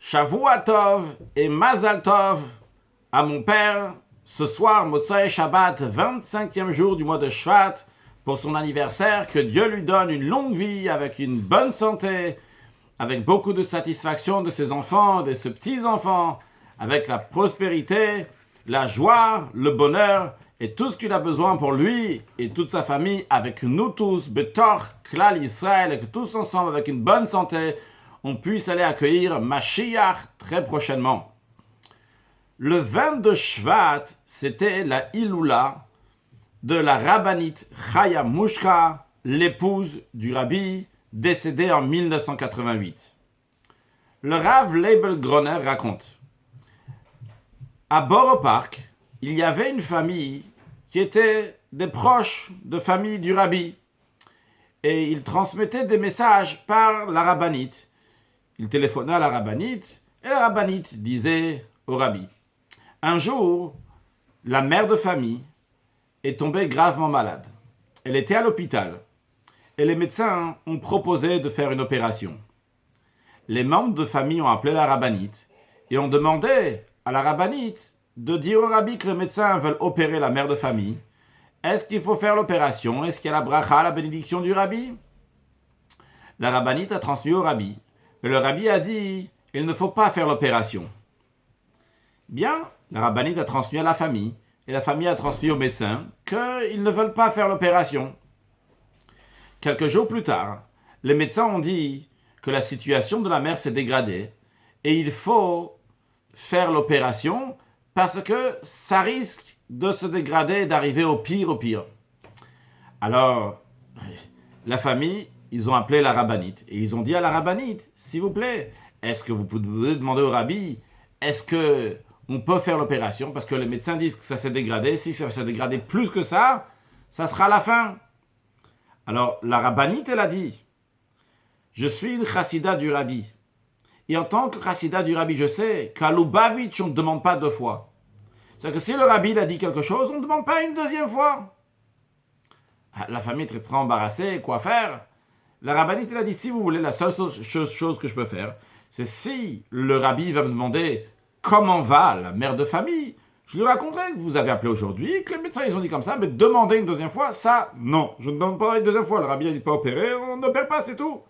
Shavua Tov et Mazal Tov à mon père, ce soir, Motsai Shabbat, 25e jour du mois de Shvat, pour son anniversaire, que Dieu lui donne une longue vie avec une bonne santé, avec beaucoup de satisfaction de ses enfants, de ses petits-enfants, avec la prospérité, la joie, le bonheur et tout ce qu'il a besoin pour lui et toute sa famille, avec nous tous, Betor, Klal Israël, et que tous ensemble, avec une bonne santé, on puisse aller accueillir Mashiach très prochainement. Le 22 Shvat, c'était la Iloula de la rabbinite Chaya Mushka, l'épouse du rabbi, décédée en 1988. Le Rav Leibel Groner raconte: à Borough Park, il y avait une famille qui était des proches de famille du rabbi, et ils transmettaient des messages par la rabbinite. Il téléphonait à la rabbinite, et la rabbinite disait au rabbi: un jour, la mère de famille est tombée gravement malade. Elle était à l'hôpital, et les médecins ont proposé de faire une opération. Les membres de famille ont appelé la rabbinite, et ont demandé à la rabbinite de dire au rabbi que les médecins veulent opérer la mère de famille. Est-ce qu'il faut faire l'opération? Est-ce qu'il y a la bracha, la bénédiction du rabbi? La rabbinite a transmis au rabbi. Et le rabbi a dit, il ne faut pas faire l'opération. Bien, la rabbinite a transmis à la famille, et la famille a transmis aux médecins qu'ils ne veulent pas faire l'opération. Quelques jours plus tard, les médecins ont dit que la situation de la mère s'est dégradée, et il faut faire l'opération parce que ça risque de se dégrader et d'arriver au pire. Alors, la famille, ils ont appelé la rabbinite et ils ont dit à la rabbinite, s'il vous plaît, est-ce que vous pouvez demander au rabbi, est-ce que on peut faire l'opération? Parce que les médecins disent que ça s'est dégradé. Si ça s'est dégradé plus que ça sera la fin. Alors, la rabbinite, elle a dit, je suis une chassida du rabbi. Et en tant que chassida du rabbi, je sais qu'à Lubavitch, on ne demande pas deux fois. C'est-à-dire que si le rabbi a dit quelque chose, on ne demande pas une deuxième fois. La famille est très embarrassée, quoi faire? La rabbinite, elle a dit, si vous voulez, la seule chose que je peux faire, c'est si le rabbi va me demander comment va la mère de famille, je lui raconterai que vous avez appelé aujourd'hui, que les médecins ils ont dit comme ça, mais demander une deuxième fois, ça, non. Je ne demande pas une deuxième fois. Le rabbi a dit pas opérer, on n'opère pas, c'est tout.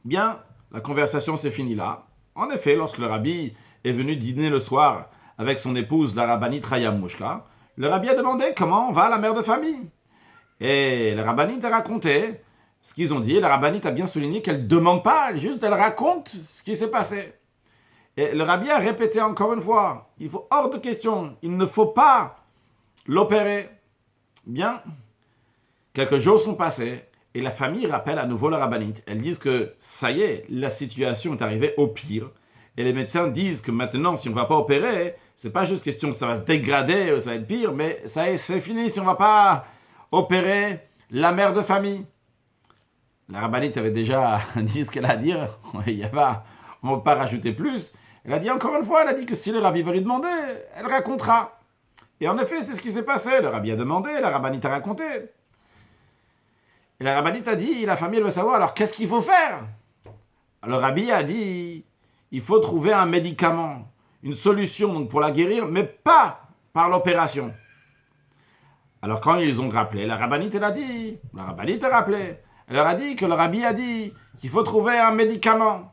Bien, la conversation s'est finie là. En effet, lorsque le rabbi est venu dîner le soir avec son épouse, la rabbinite Chaya Mushka, le rabbi a demandé comment va la mère de famille. Et la rabbinite a raconté ce qu'ils ont dit. Et la rabbinite a bien souligné qu'elle ne demande pas, elle raconte ce qui s'est passé. Et le rabbi a répété encore une fois, il faut hors de question, il ne faut pas l'opérer. Bien, quelques jours sont passés et la famille rappelle à nouveau la rabbinite. Elles disent que ça y est, la situation est arrivée au pire. Et les médecins disent que maintenant, si on ne va pas opérer, c'est pas juste question ça va se dégrader, ça va être pire, mais ça y est, c'est fini si on ne va pas opérer la mère de famille. La rabbinite avait déjà dit ce qu'elle a à dire, on ne va pas rajouter plus. Elle a dit encore une fois, elle a dit que si le rabbi va lui demander, elle racontera. Et en effet, c'est ce qui s'est passé. Le rabbi a demandé, la rabbinite a raconté. Et la rabbinite a dit, la famille veut savoir, alors qu'est-ce qu'il faut faire? Le rabbi a dit, il faut trouver un médicament, une solution donc, pour la guérir, mais pas par l'opération. Alors quand ils ont rappelé, la rabbinite a rappelé. Elle leur a dit que le rabbi a dit qu'il faut trouver un médicament.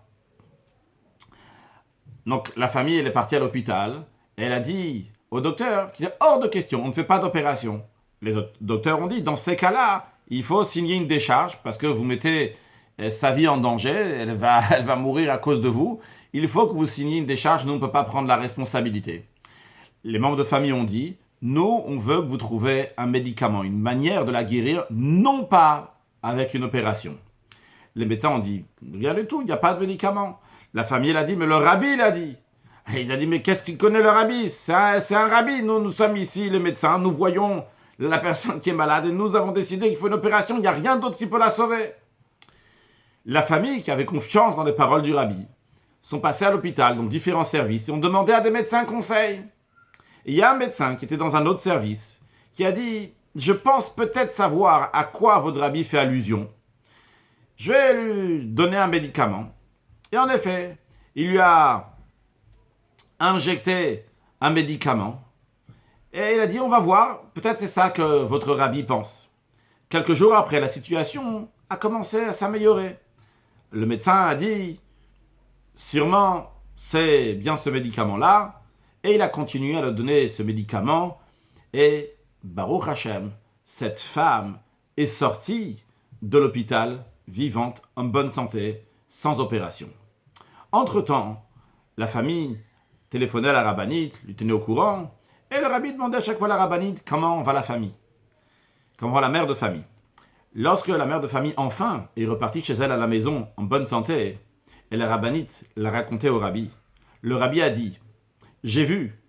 Donc la famille, elle est partie à l'hôpital, et elle a dit au docteur qu'il est hors de question, on ne fait pas d'opération. Les autres docteurs ont dit, dans ces cas-là, il faut signer une décharge, parce que vous mettez sa vie en danger, elle va mourir à cause de vous. Il faut que vous signiez une décharge, nous on ne peut pas prendre la responsabilité. Les membres de famille ont dit, nous on veut que vous trouviez un médicament, une manière de la guérir, non pas avec une opération. Les médecins ont dit, rien du tout, il n'y a pas de médicament. La famille, elle a dit, mais le rabbi, il a dit. Et il a dit, mais qu'est-ce qu'il connaît le rabbi? C'est un rabbi. Nous sommes ici, les médecins. Nous voyons la personne qui est malade et nous avons décidé qu'il faut une opération. Il n'y a rien d'autre qui peut la sauver. La famille, qui avait confiance dans les paroles du rabbi, sont passés à l'hôpital, donc différents services, et ont demandé à des médecins conseil. Et il y a un médecin qui était dans un autre service qui a dit, je pense peut-être savoir à quoi votre rabbi fait allusion. Je vais lui donner un médicament. Et en effet, il lui a injecté un médicament. Et il a dit, on va voir, peut-être c'est ça que votre rabbi pense. Quelques jours après, la situation a commencé à s'améliorer. Le médecin a dit, sûrement, c'est bien ce médicament-là. Et il a continué à lui donner ce médicament. Et Baruch Hashem, cette femme est sortie de l'hôpital, vivante, en bonne santé, sans opération. Entre-temps, la famille téléphonait à la rabbinite, lui tenait au courant, et le rabbi demandait à chaque fois à la rabbinite comment va la famille, comment va la mère de famille. Lorsque la mère de famille, enfin, est repartie chez elle à la maison, en bonne santé, et la rabbinite l'a raconté au rabbi, le rabbi a dit « J'ai vu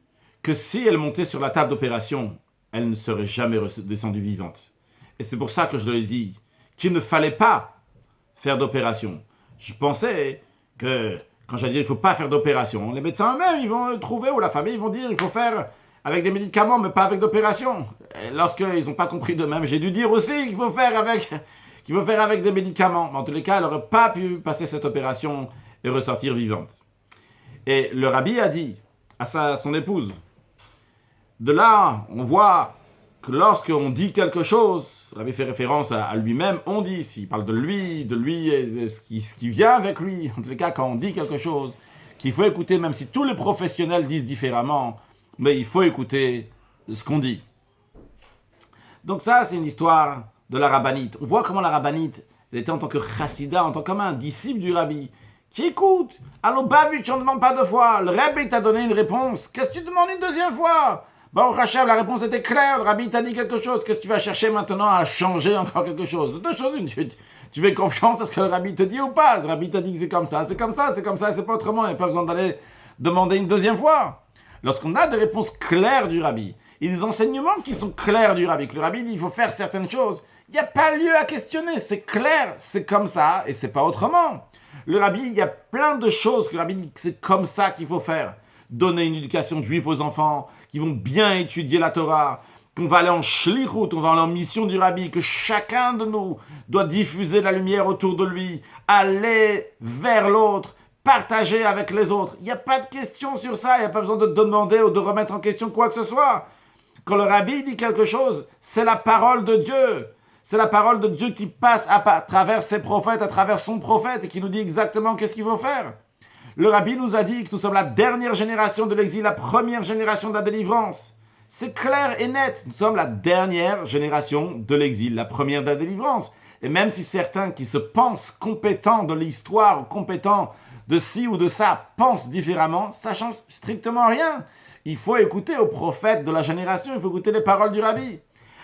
que si elle montait sur la table d'opération, elle ne serait jamais descendue vivante. Et c'est pour ça que je lui ai dit qu'il ne fallait pas faire d'opération. Je pensais que, quand j'allais dire il ne faut pas faire d'opération, les médecins eux-mêmes, ils vont trouver, ou la famille, ils vont dire il faut faire avec des médicaments, mais pas avec d'opération. Et lorsqu'ils n'ont pas compris d'eux-mêmes, j'ai dû dire aussi qu'il faut faire avec des médicaments. Mais en tous les cas, elle n'aurait pas pu passer cette opération et ressortir vivante. Et le rabbi a dit à son épouse, de là, on voit que lorsqu'on dit quelque chose, le rabbi fait référence à lui-même, on dit, s'il parle de lui et de ce qui vient avec lui, en tous les cas, quand on dit quelque chose, qu'il faut écouter, même si tous les professionnels disent différemment, mais il faut écouter ce qu'on dit. Donc ça, c'est une histoire de la rabbinite. On voit comment la rabbinite, elle était en tant que chassida, en tant qu'un disciple du rabbi, qui écoute. Allô, Bavitch, on ne demande pas deux fois. Le rabbi t'a donné une réponse. Qu'est-ce que tu demandes une deuxième fois? Bon, Rachel, la réponse était claire. Le rabbi t'a dit quelque chose. Qu'est-ce que tu vas chercher maintenant à changer encore quelque chose? De deux choses, une. Tu fais confiance à ce que le rabbi te dit ou pas? Le rabbi t'a dit que c'est comme ça, c'est comme ça, c'est comme ça, c'est pas autrement. Il n'y a pas besoin d'aller demander une deuxième fois. Lorsqu'on a des réponses claires du rabbi, et des enseignements qui sont clairs du rabbi, que le rabbi dit il faut faire certaines choses, il n'y a pas lieu à questionner. C'est clair, c'est comme ça, et c'est pas autrement. Le rabbi, il y a plein de choses que le rabbi dit que c'est comme ça qu'il faut faire. Donner une éducation juive aux enfants, qui vont bien étudier la Torah, qu'on va aller en shlichut, on va aller en mission du rabbi, que chacun de nous doit diffuser la lumière autour de lui, aller vers l'autre, partager avec les autres. Il n'y a pas de question sur ça, il n'y a pas besoin de demander ou de remettre en question quoi que ce soit. Quand le rabbi dit quelque chose, c'est la parole de Dieu. C'est la parole de Dieu qui passe à travers ses prophètes, à travers son prophète, et qui nous dit exactement qu'est-ce qu'il faut faire. Le rabbi nous a dit que nous sommes la dernière génération de l'exil, la première génération de la délivrance. C'est clair et net, nous sommes la dernière génération de l'exil, la première de la délivrance. Et même si certains qui se pensent compétents de l'histoire, ou compétents de ci ou de ça, pensent différemment, ça change strictement rien. Il faut écouter aux prophètes de la génération, il faut écouter les paroles du rabbi.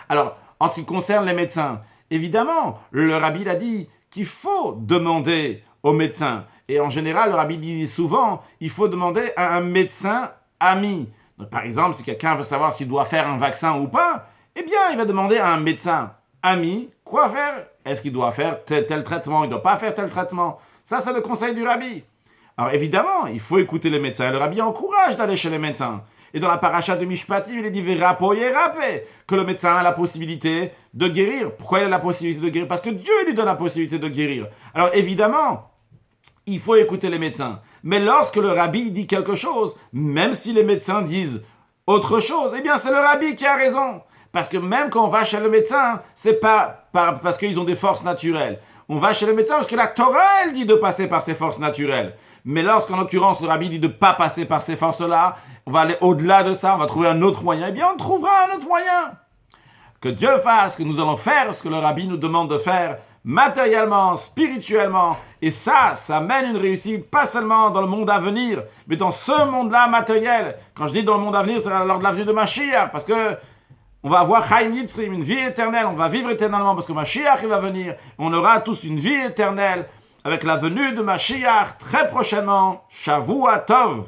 Alors, en ce qui concerne les médecins, évidemment, le rabbi l'a dit qu'il faut demander aux médecins. Et en général, le rabbi dit souvent, il faut demander à un médecin ami. Donc, par exemple, si quelqu'un veut savoir s'il doit faire un vaccin ou pas, eh bien, il va demander à un médecin ami quoi faire. Est-ce qu'il doit faire tel traitement, il ne doit pas faire tel traitement. Ça, c'est le conseil du rabbi. Alors évidemment, il faut écouter les médecins. Et le rabbi encourage d'aller chez les médecins. Et dans la paracha de Mishpatim, il est dit que le médecin a la possibilité de guérir. Pourquoi il a la possibilité de guérir? Parce que Dieu lui donne la possibilité de guérir. Alors évidemment, il faut écouter les médecins. Mais lorsque le rabbi dit quelque chose, même si les médecins disent autre chose, eh bien c'est le rabbi qui a raison. Parce que même quand on va chez le médecin, c'est pas parce qu'ils ont des forces naturelles. On va chez le médecin parce que la Torah, elle dit de passer par ces forces naturelles. Mais lorsqu'en l'occurrence, le rabbi dit de ne pas passer par ces forces-là, on va aller au-delà de ça, on va trouver un autre moyen. Eh bien, on trouvera un autre moyen. Que Dieu fasse, que nous allons faire ce que le rabbi nous demande de faire, matériellement, spirituellement. Et ça mène une réussite, pas seulement dans le monde à venir, mais dans ce monde-là matériel. Quand je dis dans le monde à venir, c'est lors de la venue de Mashiach, parce que on va avoir Chaim Nitzim, une vie éternelle, on va vivre éternellement, parce que Mashiach il va venir. On aura tous une vie éternelle, avec la venue de Mashiach très prochainement. Shavua Tov.